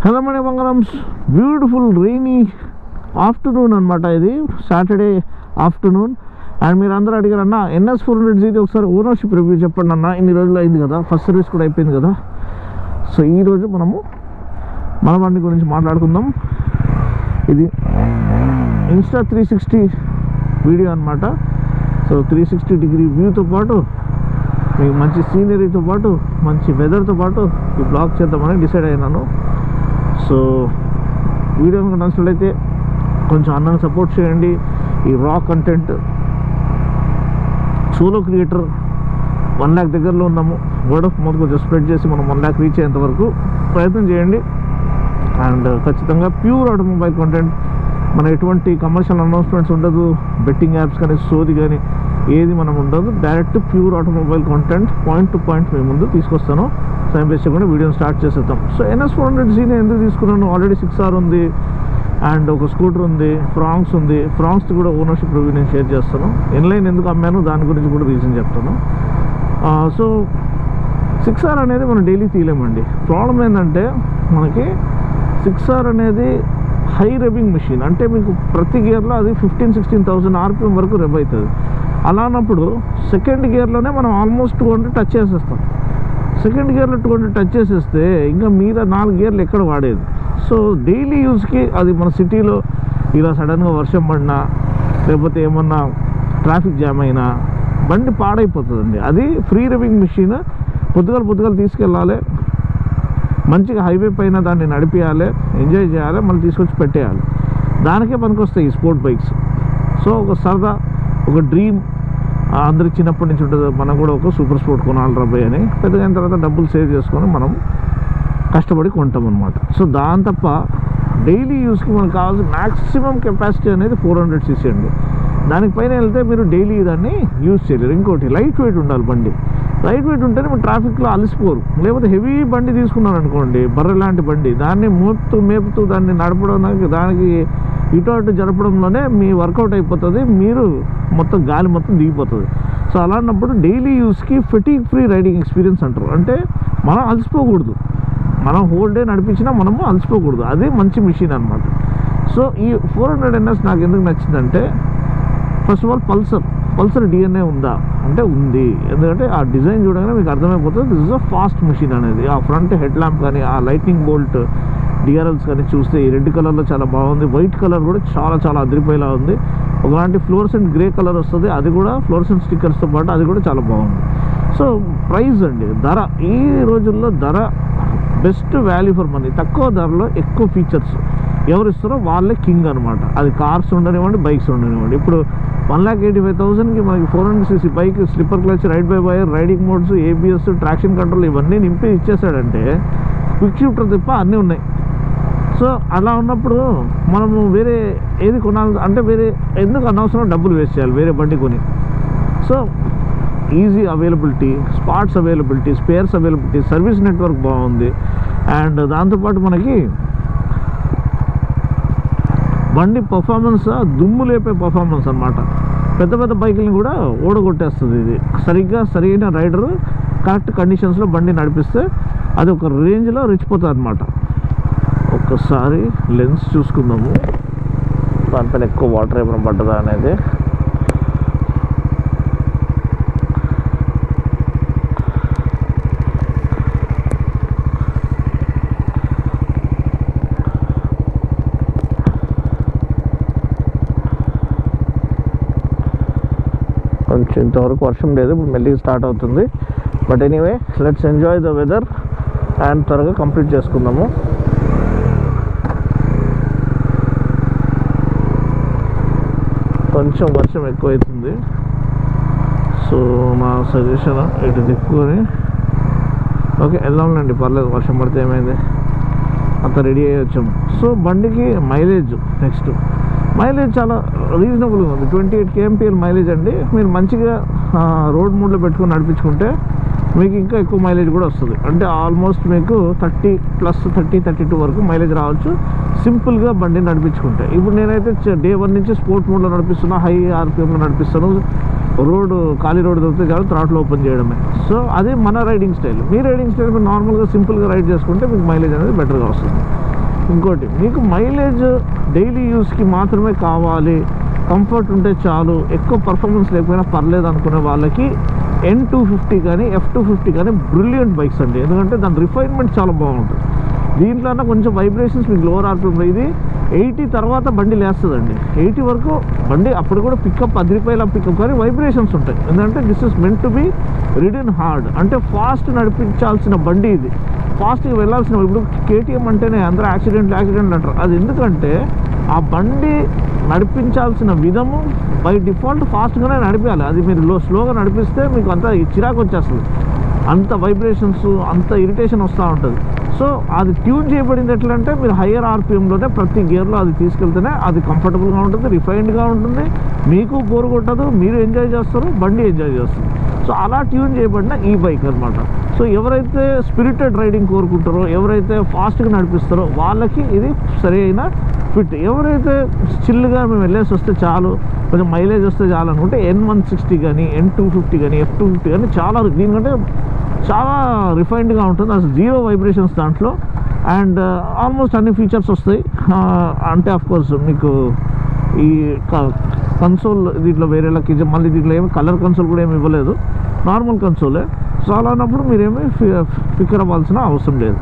Hello మనీ బంగారమ్స్, beautiful rainy afternoon అనమాట. ఇది సాటర్డే ఆఫ్టర్నూన్. అండ్ మీరు అందరూ అడిగారు అన్న NS400Z ఒకసారి ఓనర్షిప్ రివ్యూ చెప్పండి అన్న. ఇన్ని రోజులు అయింది కదా, ఫస్ట్ సర్వీస్ కూడా అయిపోయింది కదా. సో ఈరోజు మనము మన బండి గురించి మాట్లాడుకుందాం. ఇది ఇన్స్టా 360 వీడియో అనమాట. సో 360 డిగ్రీ వ్యూతో పాటు మీకు మంచి సీనరీతో పాటు మంచి వెదర్తో పాటు ఈ బ్లాగ్ చేద్దామని డిసైడ్ అయినాను. సో వీడియో కనుక నచ్చినట్లయితే కొంచెం అన్నను సపోర్ట్ చేయండి. ఈ రా కంటెంట్ సోలో క్రియేటర్ 1 lakh దగ్గరలో ఉన్నాము. వర్డ్ ఆఫ్ మౌత్ కొంచెం స్ప్రెడ్ చేసి మనం 1 lakh రీచ్ అయ్యేంత వరకు ప్రయత్నం చేయండి. అండ్ ఖచ్చితంగా ప్యూర్ ఆటోమొబైల్ కంటెంట్, మన ఎటువంటి కమర్షియల్ అనౌన్స్మెంట్స్ ఉండదు, బెట్టింగ్ యాప్స్ కానీ సోది కానీ ఏది మనం ఉండదు. Direct pure automobile content point to point మీ ముందు తీసుకొస్తాను. టైం వేస్ట్ చేయకుండా వీడియోని స్టార్ట్ చేసేద్దాం. సో NS400Z ఎందుకు తీసుకున్నాను, ఆల్రెడీ 6R ఉంది అండ్ ఒక స్కూటర్ ఉంది, ఫ్రాంక్స్ ఉంది. ఫ్రాంక్స్ కూడా ఓనర్షిప్ రివ్యూ నేను షేర్ చేస్తాను. ఇన్లైన్ ఎందుకు అమ్మాను దాని గురించి కూడా రీజన్ చెప్తాను. సో 6R అనేది మనం డైలీ తీయలేమండి. ప్రాబ్లం ఏంటంటే మనకి 6R అనేది హై రెబింగ్ మెషిన్. అంటే మీకు ప్రతి గేర్లో అది 15,000-16,000 RPM వరకు రెబ్ అవుతుంది. అలా అన్నప్పుడు సెకండ్ గేర్లోనే మనం ఆల్మోస్ట్ 200 టచ్ చేసేస్తాం. సెకండ్ గేర్లో 200 టచ్ చేసేస్తే ఇంకా మీద 4 గేర్లు ఎక్కడ వాడేది. సో డైలీ యూస్కి అది మన సిటీలో ఇలా సడన్గా వర్షం పడినా లేకపోతే ఏమన్నా ట్రాఫిక్ జామ్ అయినా బండి పాడైపోతుందండి. అది ఫ్రీ రెబింగ్ మెషిన్. పొద్దుగాలు తీసుకెళ్ళాలి, మంచిగా హైవే పైన దాన్ని నడిపించాలి, ఎంజాయ్ చేయాలి, మళ్ళీ తీసుకొచ్చి పెట్టేయాలి. దానికే పనికొస్తాయి ఈ స్పోర్ట్ బైక్స్. సో ఒక సరదా, ఒక డ్రీమ్ అందరికి చిన్నప్పటి నుంచి ఉంటుంది. మనం కూడా ఒక సూపర్ స్పోర్ట్ కొనాలి రాబోయే అని. పెద్దగా అయిన తర్వాత డబ్బులు సేవ్ చేసుకొని మనం కష్టపడి కొంటాం అనమాట. సో దాని తప్ప డైలీ యూస్కి మనకు కావాల్సిన మ్యాక్సిమం కెపాసిటీ అనేది 400cc అండి. దానిపైన వెళ్తే మీరు డైలీ దాన్ని యూజ్ చేయలేరు. ఇంకోటి లైట్ వెయిట్ ఉండాలి బండి. లైట్ వెయిట్ ఉంటేనే మీరు ట్రాఫిక్లో అలసిపోరు. లేకపోతే హెవీ బండి తీసుకున్నారు అనుకోండి, బర్రె లాంటి బండి, దాన్ని మేపుతూ దాన్ని నడపడానికి, దానికి ఇటు అటు జరపడంలోనే మీ వర్కౌట్ అయిపోతుంది. మీరు మొత్తం గాలి మొత్తం దిగిపోతుంది. సో అలాంటప్పుడు డైలీ యూస్కి ఫెటిగ్ ఫ్రీ రైడింగ్ ఎక్స్పీరియన్స్ అంటారు. అంటే మనం అలసిపోకూడదు, మనం హోల్ డే నడిపించినా మనము అలసిపోకూడదు. అది మంచి మిషన్ అనమాట. సో ఈ 400NS నాకు ఎందుకు నచ్చిందంటే, first of all Pulsar DNA ఉందా అంటే ఉంది. ఎందుకంటే ఆ డిజైన్ చూడగానే మీకు అర్థమైపోతుంది this is a fast machine అనేది. ఆ ఫ్రంట్ హెడ్ ల్యాంప్ కానీ, ఆ లైట్నింగ్ బోల్ట్ DRLs కానీ చూస్తే ఈ రెడ్ కలర్లో చాలా బాగుంది. వైట్ కలర్ కూడా చాలా అదిరిపోయేలా ఉంది. ఒకలాంటి ఫ్లోరసెంట్ గ్రే కలర్ వస్తుంది, అది కూడా ఫ్లోరసెంట్ స్టిక్కర్స్తో పాటు అది కూడా చాలా బాగుంది. సో ప్రైస్ అండి, ధర ఈ రోజుల్లో ధర బెస్ట్ వాల్యూ ఫర్ మనీ. తక్కువ ధరలో ఎక్కువ ఫీచర్స్ ఎవరు ఇస్తారో వాళ్ళే కింగ్ అనమాట. అది కార్స్ ఉండనివ్వండి, బైక్స్ ఉండనివ్వండి. ఇప్పుడు 1,85,000కి మనకి 400cc bike, slipper clutch, ride by wire, riding modes, ABS, traction control ఇవన్నీ నింపి ఇచ్చేసాడంటే క్విక్ షిఫ్టర్ తప్ప అన్నీ ఉన్నాయి. సో అలా ఉన్నప్పుడు మనము వేరే ఏది కొనాలి అంటే వేరే ఎందుకు అనవసరం డబ్బులు వేస్ట్ చేయాలి వేరే బండి కొని. So easy availability, spots availability, spares availability, service network బాగుంది. అండ్ దాంతోపాటు మనకి బండి పర్ఫార్మెన్స్ దుమ్ము లేపే పర్ఫార్మెన్స్ అనమాట. పెద్ద బైకులను కూడా ఓడగొట్టేస్తుంది ఇది. సరైన రైడరు కరెక్ట్ కండిషన్స్లో బండి నడిపిస్తే అది ఒక రేంజ్లో రెచ్చిపోతుంది అనమాట. ఒక్కసారి లెన్స్ చూసుకుందాము, దానిపైన ఎక్కువ వాటర్ ఏమైనా పడ్డదా అనేది. కొంచెం ఇంతవరకు వర్షం లేదు, ఇప్పుడు మెల్లిగా స్టార్ట్ అవుతుంది. But anyway let's enjoy the weather and త్వరగా కంప్లీట్ చేసుకుందాము. కొంచెం వర్షం ఎక్కువైతుంది. సో నా సజెషన్ ఇటు దిక్కుని ఓకే వెళ్దాంలేండి, పర్లేదు. వర్షం పడితే ఏమైంది, అంత రెడీ అయ్యి వచ్చాము. సో బండికి మైలేజ్, నెక్స్ట్ మైలేజ్ చాలా రీజనబుల్గా ఉంది. 28 kmpl మైలేజ్ అండి. మీరు మంచిగా రోడ్ మోడ్లో పెట్టుకొని నడిపించుకుంటే మీకు ఇంకా ఎక్కువ మైలేజ్ కూడా వస్తుంది. అంటే ఆల్మోస్ట్ మీకు 30+32 వరకు మైలేజ్ రావచ్చు సింపుల్గా బండి నడిపించుకుంటే. ఇప్పుడు నేనైతే డే 1 నుంచి స్పోర్ట్ మోడ్లో నడిపిస్తున్నా, హై RPMలో నడిపిస్తాను. రోడ్ ఖాళీ రోడ్ దొరికితే కాదు థ్రాటిల్ ఓపెన్ చేయడమే. సో అది మన రైడింగ్ స్టైల్. మీ రైడింగ్ స్టైల్ మీరు నార్మల్గా సింపుల్గా రైడ్ చేసుకుంటే మీకు మైలేజ్ అనేది బెటర్గా వస్తుంది. ఇంకోటి మీకు మైలేజ్ డైలీ యూస్కి మాత్రమే కావాలి, కంఫర్ట్ ఉంటే చాలు, ఎక్కువ పర్ఫార్మెన్స్ లేకపోయినా పర్లేదు అనుకునే వాళ్ళకి N250 కానీ F250 కానీ బ్రిలియంట్ బైక్స్ అండి. ఎందుకంటే దాని రిఫైన్మెంట్ చాలా బాగుంటుంది. దీంట్లో కొంచెం వైబ్రేషన్స్ మీకు లోవర్ ఆర్పిఎంలో, ఇది 80 తర్వాత బండి లేస్తుందండి. 80 వరకు బండి అప్పుడు కూడా పికప్ అదిరిపోయేలా పికప్, కానీ వైబ్రేషన్స్ ఉంటాయి. ఎందుకంటే this is meant to be ridden hard. అంటే ఫాస్ట్ నడిపించాల్సిన బండి ఇది, ఫాస్ట్గా వెళ్ళాల్సిన. ఇప్పుడు KTM అంటేనే అందరూ యాక్సిడెంట్ అంటారు. అది ఎందుకంటే ఆ బండి నడిపించాల్సిన విధము బై డిఫాల్ట్ ఫాస్ట్గానే నడిపించాలి. అది మీరు స్లోగా నడిపిస్తే మీకు అంత చిరాకు వచ్చేస్తుంది, అంత వైబ్రేషన్స్, అంత ఇరిటేషన్ వస్తూ ఉంటుంది. సో అది ట్యూన్ చేయబడింది ఎట్లా అంటే మీరు హయ్యర్ ఆర్పిఎంలోనే ప్రతి గేర్లో అది తీసుకెళ్తేనే అది కంఫర్టబుల్గా ఉంటుంది, రిఫైన్డ్గా ఉంటుంది, మీకు బోర్ కొట్టదు, మీరు ఎంజాయ్ చేస్తారు, బండి ఎంజాయ్ చేస్తుంది. సో అలా ట్యూన్ చేయబడిన ఈ బైక్ అనమాట. సో ఎవరైతే స్పిరిటెడ్ రైడింగ్ కోరుకుంటారో, ఎవరైతే ఫాస్ట్గా నడిపిస్తారో వాళ్ళకి ఇది సరి అయిన ఫిట్. ఎవరైతే చిల్లుగా మేము వెళ్ళేసి వస్తే చాలు, కొంచెం మైలేజ్ వస్తే చాలు అనుకుంటే N160 కానీ N250 కానీ F250 కానీ చాలా దీనికంటే చాలా రిఫైన్డ్గా ఉంటుంది. అసలు జీరో వైబ్రేషన్స్ దాంట్లో, అండ్ ఆల్మోస్ట్ అన్ని ఫీచర్స్ వస్తాయి. అంటే ఆఫ్కోర్స్ మీకు ఈ కన్సోల్ దీంట్లో వేరేలాకి, మళ్ళీ దీంట్లో ఏమి కలర్ కన్సోల్ కూడా ఏమి ఇవ్వలేదు, నార్మల్ కన్సోలే. సో అలా అన్నప్పుడు మీరేమీ ఫికర్ అవ్వాల్సిన అవసరం లేదు.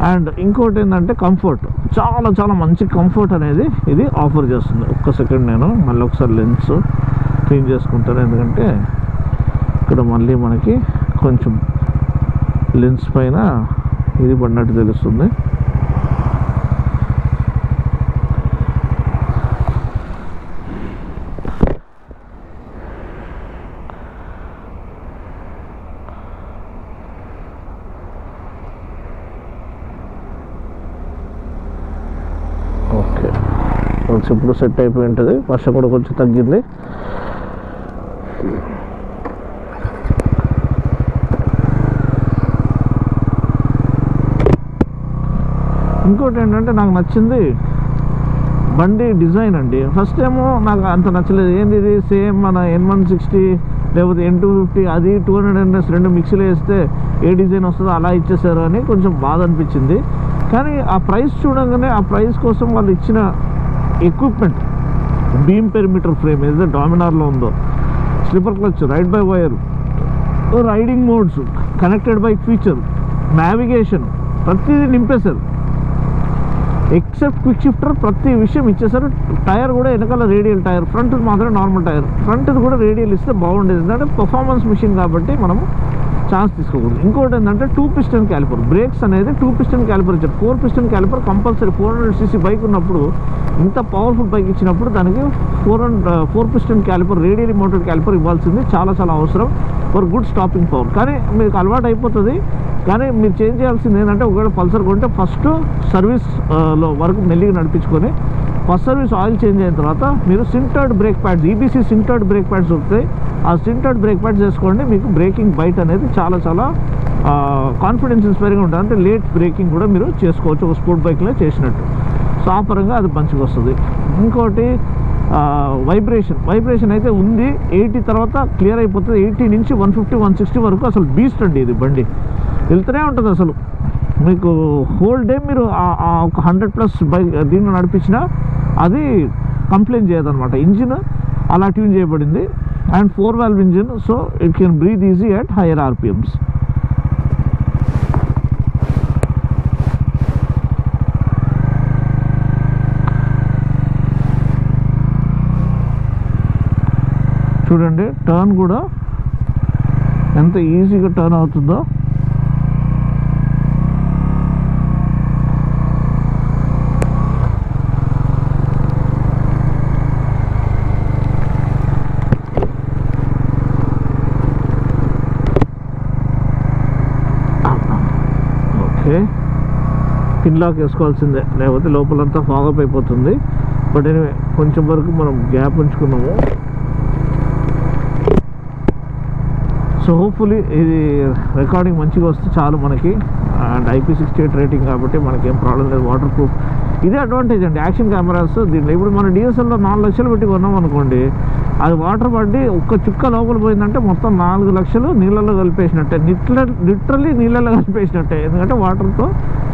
అండ్ ఇంకోటి ఏంటంటే కంఫర్ట్, చాలా చాలా మంచి కంఫర్ట్ అనేది ఇది ఆఫర్ చేస్తుంది. ఒక్క సెకండ్ నేను మళ్ళీ ఒకసారి లెన్స్ క్లీన్ చేసుకుంటాను, ఎందుకంటే ఇక్కడ మళ్ళీ మనకి కొంచెం లెన్స్ పైన ఇది పడినట్టు తెలుస్తుంది. ఓకే, ఇప్పుడు సెట్ అయిపోయి ఉంటుంది. వర్షం కూడా కొంచెం తగ్గింది. ఇంకోటి ఏంటంటే నాకు నచ్చింది బండి డిజైన్ అండి. ఫస్ట్ ఏమో నాకు అంత నచ్చలేదు, ఏంది ఇది సేమ్ మన N160 లేకపోతే N250 అది 200 NS రెండు మిక్సీలు వేస్తే ఏ డిజైన్ వస్తుందో అలా ఇచ్చేసారు అని కొంచెం బాధ అనిపించింది. కానీ ఆ ప్రైస్ చూడంగానే, ఆ ప్రైస్ కోసం వాళ్ళు ఇచ్చిన ఎక్విప్మెంట్, బీమ్ పెరిమీటర్ ఫ్రేమ్ ఏదైతే డామినార్లో ఉందో, slipper clutch, ride by wire, riding modes, connected bike feature, navigation, ప్రతిదీ నింపేశారు. ఎక్సెప్ట్ క్విక్ షిఫ్టర్ ప్రతి విషయం ఇచ్చేసారు. టైర్ కూడా వెనకాల రేడియల్ టైర్, ఫ్రంట్ మాత్రం నార్మల్ టైర్. ఫ్రంట్ కూడా రేడియల్ ఇస్తే బాగుండేది, ఎందుకంటే పర్ఫార్మెన్స్ మిషన్ కాబట్టి మనము ఛాన్స్ తీసుకోకూడదు. ఇంకోటి ఏంటంటే 2 piston క్యాలిపర్ బ్రేక్స్ అనేది 2 piston క్యాలిపర్ ఇచ్చారు. 4 piston calliper compulsory. 400cc bike ఉన్నప్పుడు, ఇంత పవర్ఫుల్ బైక్ ఇచ్చినప్పుడు దానికి 4 piston calliper, radial mounted calliper ఇవ్వాల్సింది చాలా చాలా అవసరం ఫర్ గుడ్ స్టాపింగ్ పవర్. కానీ మీకు అలవాటు అయిపోతుంది. కానీ మీరు చేంజ్ చేయాల్సింది ఏంటంటే, ఒకవేళ పల్సర్ కొంటే ఫస్ట్ సర్వీస్లో వరకు మెల్లిగా నడిపించుకొని, ఫస్ట్ సర్వీస్ ఆయిల్ చేంజ్ అయిన తర్వాత మీరు sintered brake pads, EBC sintered brake pads దొరుకుతాయి. ఆ సింటర్డ్ బ్రేక్ ప్యాడ్స్ చేసుకోండి, మీకు బ్రేకింగ్ బైట్ అనేది చాలా చాలా కాన్ఫిడెన్స్ ఇన్స్పైరింగ్గా ఉంటుంది. అంటే లేట్ బ్రేకింగ్ కూడా మీరు చేసుకోవచ్చు ఒక స్పోర్ట్ బైక్లో చేసినట్టు. సో ఆ పరంగా అది మంచిగా వస్తుంది. ఇంకోటి వైబ్రేషన్ అయితే ఉంది. 80 తర్వాత క్లియర్ అయిపోతుంది. 80 నుంచి 150, 160 వరకు అసలు బీస్ట్ అండి ఇది. బండి వెళ్తూనే ఉంటుంది అసలు. మీకు హోల్ డే మీరు ఒక 100+ బైక్ దీన్ని నడిపించినా అది కంప్లైంట్ చేయదన్నమాట. ఇంజిన్ అలా ట్యూన్ చేయబడింది. And 4 valve engine, so it can breathe easy at higher RPMs. చూడండి టర్న్ కూడా ఎంత ఈజీగా టర్న్ అవుతుందో. ఓకే, పిన్ లాక్ వేసుకోవాల్సిందే, లేకపోతే లోపలంతా ఫాగప్ అయిపోతుంది. బట్ ఎనివే కొంచెం వరకు మనం గ్యాప్ ఉంచుకున్నాము. సో హోప్ఫుల్లీ ఇది రికార్డింగ్ మంచిగా వస్తే చాలు మనకి. అండ్ IP68 రేటింగ్ కాబట్టి మనకేం ప్రాబ్లం లేదు. వాటర్ ప్రూఫ్, ఇదే అడ్వాంటేజ్ అండి యాక్షన్ కెమెరాస్ దీంట్లో. ఇప్పుడు మన DSLలో 4 లక్షలు పెట్టి కొన్నాం అనుకోండి, అది వాటర్ పడి ఒక్క చుక్క లోపల పోయిందంటే మొత్తం 4 లక్షలు నీళ్ళల్లో కలిపేసినట్టే, లిటరల్లీ నీళ్ళల్లో కలిపేసినట్టే. ఎందుకంటే వాటర్తో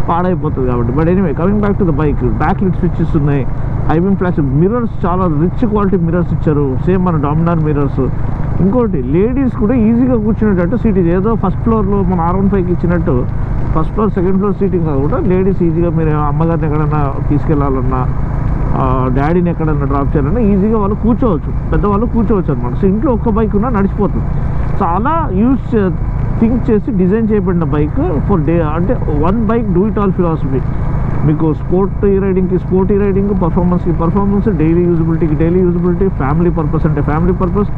పాడైపోతుంది కాబట్టి. But anyway coming back to the bike, back lit switches ఉన్నాయి, హైబీమ్ ఫ్లాష్, మిర్రర్స్ చాలా రిచ్ క్వాలిటీ మిర్రర్స్ ఇచ్చారు, సేమ్ మన డామినార్ మిర్రర్స్. ఇంకోటి లేడీస్ కూడా ఈజీగా కూర్చునేటట్టు సీటింగ్, ఏదో ఫస్ట్ ఫ్లోర్లో మన R15కి ఇచ్చినట్టు first floor second floor seating కాకుండా లేడీస్ ఈజీగా మీరు అమ్మగారిని ఎక్కడైనా తీసుకెళ్లాలన్నా, డాడీని ఎక్కడన్నా డ్రాప్ చేయాలన్నా ఈజీగా వాళ్ళు కూర్చోవచ్చు, పెద్దవాళ్ళు కూర్చోవచ్చు అనమాట. సో ఇంట్లో ఒక్క బైక్ ఉన్నా నడిచిపోతుంది. చాలా థింక్ చేసి డిజైన్ చేయబడిన బైక్ ఫర్ డే, అంటే one bike do it all philosophy. మీకు స్పోర్టీ రైడింగ్, పర్ఫార్మెన్స్కి పర్ఫార్మెన్స్, డైలీ యూజబిలిటీకి డైలీ యూజబిలిటీ, ఫ్యామిలీ పర్పస్ అంటే ఫ్యామిలీ పర్పస్,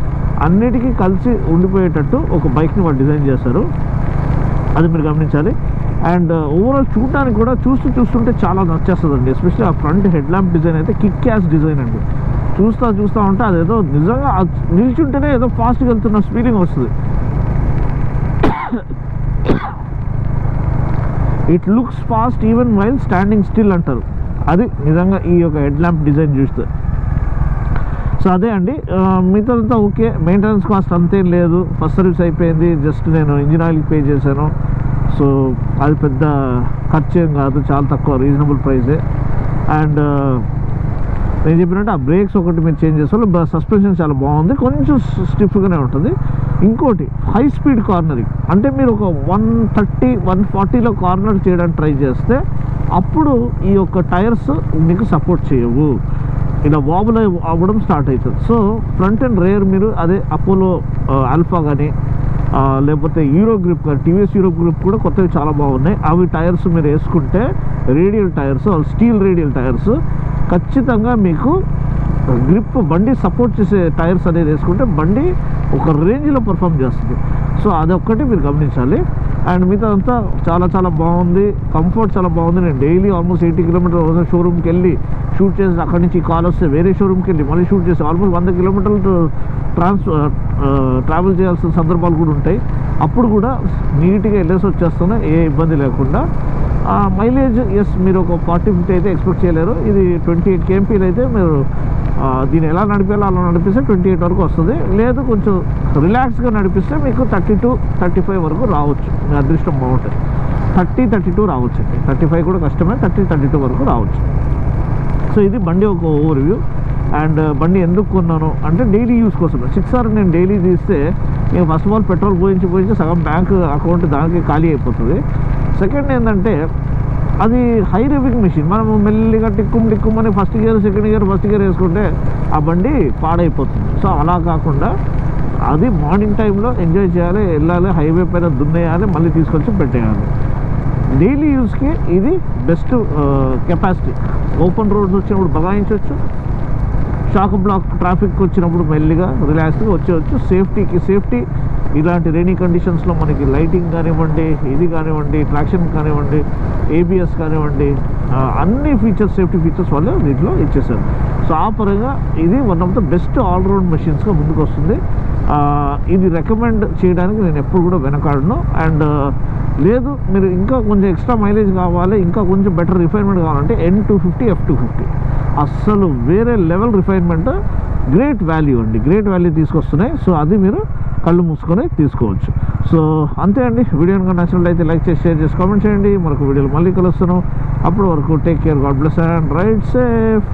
అన్నిటికీ కలిసి ఉండిపోయేటట్టు ఒక బైక్ని వాళ్ళు డిజైన్ చేస్తారు. అది మీరు గమనించాలి. అండ్ ఓవరాల్ చూడడానికి కూడా చూస్తుంటే చాలా నచ్చేస్తుందండి. ఎస్పెషల్లీ ఆ ఫ్రంట్ హెడ్ ల్యాంప్ డిజైన్ అయితే కిక్ యాస్ డిజైన్ అండి. చూస్తూ ఉంటే అదేదో నిజంగా నిల్చుంటేనే ఏదో ఫాస్ట్గా వెళ్తున్న ఫీలింగ్ వస్తుంది. It looks fast even while standing still అంటారు. అది నిజంగా ఈ యొక్క హెడ్ ల్యాంప్ డిజైన్ చూస్తే. సో అదే అండి, మిగతాదంతా ఓకే. మెయింటెనెన్స్ కాస్ట్ అంతేం లేదు, ఫస్ట్ సర్వీస్ అయిపోయింది, జస్ట్ నేను ఇంజిన్ ఆయిల్కి పే చేశాను. సో అది పెద్ద ఖర్చు ఏం కాదు, చాలా తక్కువ, రీజనబుల్ ప్రైసే. అండ్ నేను చెప్పినట్టు ఆ బ్రేక్స్ ఒకటి మీరు చేంజ్ చేస్తారు, సస్పెన్షన్ చాలా బాగుంది, కొంచెం స్టిఫ్గానే ఉంటుంది. ఇంకోటి హై స్పీడ్ కార్నరింగ్, అంటే మీరు ఒక 130, 140లో కార్నర్ చేయడానికి ట్రై చేస్తే అప్పుడు ఈ యొక్క టైర్స్ మీకు సపోర్ట్ చేయవు, ఇలా వాబుల్ అవ్వడం స్టార్ట్ అవుతుంది. సో ఫ్రంట్ అండ్ రేర్ మీరు అదే అపోలో ఆల్ఫా కానీ లేకపోతే యూరో గ్రిప్ కానీ, టీవీఎస్ యూరో గ్రిప్ కూడా కొత్తవి చాలా బాగున్నాయి. అవి టైర్స్ మీరు వేసుకుంటే radial tyres, steel radial tyres, ఖచ్చితంగా మీకు గ్రిప్ బండి సపోర్ట్ చేసే టైర్స్ అనేది వేసుకుంటే బండి ఒక రేంజ్లో పర్ఫామ్ చేస్తుంది. సో అదొక్కటి మీరు గమనించాలి. అండ్ మిగతా అంతా చాలా బాగుంది, కంఫర్ట్ చాలా బాగుంది. నేను డైలీ ఆల్మోస్ట్ 80 కిలోమీటర్లు షోరూమ్కి వెళ్ళి షూట్ చేసి అక్కడి నుంచి కాల్ వస్తే వేరే షోరూమ్కి వెళ్ళి మళ్ళీ షూట్ చేసి ఆల్మోస్ట్ 100 కిలోమీటర్లు ట్రావెల్ చేయాల్సిన సందర్భాలు కూడా ఉంటాయి. అప్పుడు కూడా నీట్గా వెళ్ళేసి వచ్చేస్తున్నా, ఏ ఇబ్బంది లేకుండా. మైలేజ్ మీరు ఒక 40-50 అయితే ఎక్స్పెక్ట్ చేయలేరు. ఇది 28 kmpలు అయితే మీరు దీన్ని ఎలా నడిపేయాలో అలా నడిపిస్తే 28 వరకు వస్తుంది. లేదు కొంచెం రిలాక్స్గా నడిపిస్తే మీకు 32-35 వరకు రావచ్చు, మీ అదృష్టం బాగుంటుంది. 30-32 రావచ్చు అండి, 35 కూడా కష్టమే, 30-32 వరకు రావచ్చు. సో ఇది బండి ఒక ఓవర్వ్యూ. అండ్ బండి ఎందుకు కొన్నాను అంటే డైలీ యూస్ కోసం. 6R నేను డైలీ తీస్తే నేను ఫస్ట్ ఆఫ్ ఆల్ పెట్రోల్ పోయించి సగం బ్యాంక్ అకౌంట్ దానికి ఖాళీ అయిపోతుంది. సెకండ్ ఏంటంటే అది హై రివింగ్ మెషిన్, మనము మెల్లిగా టిక్కుమని ఫస్ట్ గేర్ సెకండ్ గేర్ వేసుకుంటే ఆ బండి పాడైపోతుంది. సో అలా కాకుండా అది మార్నింగ్ టైంలో ఎంజాయ్ చేయాలి, వెళ్ళాలి, హైవే పైన దున్నేయాలి, మళ్ళీ తీసుకొచ్చి పెట్టేయాలి. డైలీ యూస్కి ఇది బెస్ట్ కెపాసిటీ. ఓపెన్ రోడ్స్ వచ్చినప్పుడు బగాయించవచ్చు, షాక్ బ్లాక్ ట్రాఫిక్ వచ్చినప్పుడు మెల్లిగా రిలాక్స్గా వచ్చేవచ్చు. సేఫ్టీ ఇలాంటి రైనీ కండిషన్స్లో మనకి లైటింగ్ కానివ్వండి, ఇది కానివ్వండి, ట్రాక్షన్ కానివ్వండి, ABS కానివ్వండి, అన్ని ఫీచర్స్, సేఫ్టీ ఫీచర్స్ వాళ్ళు దీంట్లో ఇచ్చేసారు. సో ఆ పరంగా ఇది one of the best all round మెషిన్స్గా ముందుకు వస్తుంది. ఇది రికమెండ్ చేయడానికి నేను ఎప్పుడు కూడా వెనకాడను. అండ్ లేదు మీరు ఇంకా కొంచెం ఎక్స్ట్రా మైలేజ్ కావాలి, ఇంకా కొంచెం బెటర్ రిఫైన్మెంట్ కావాలంటే N250, F250 అస్సలు వేరే లెవెల్ రిఫైన్మెంట్, గ్రేట్ వాల్యూ అండి, గ్రేట్ వాల్యూ తీసుకొస్తున్నాయి. సో అది మీరు కళ్ళు మూసుకొని తీసుకోవచ్చు. సో అంతే అండి. వీడియో కనుక నచ్చినట్లయితే లైక్ చేసి, షేర్ చేసి, కామెంట్ చేయండి. మరొక వీడియోలో మళ్ళీ కలుస్తాను. అప్పటి వరకు take care, God bless and ride safe.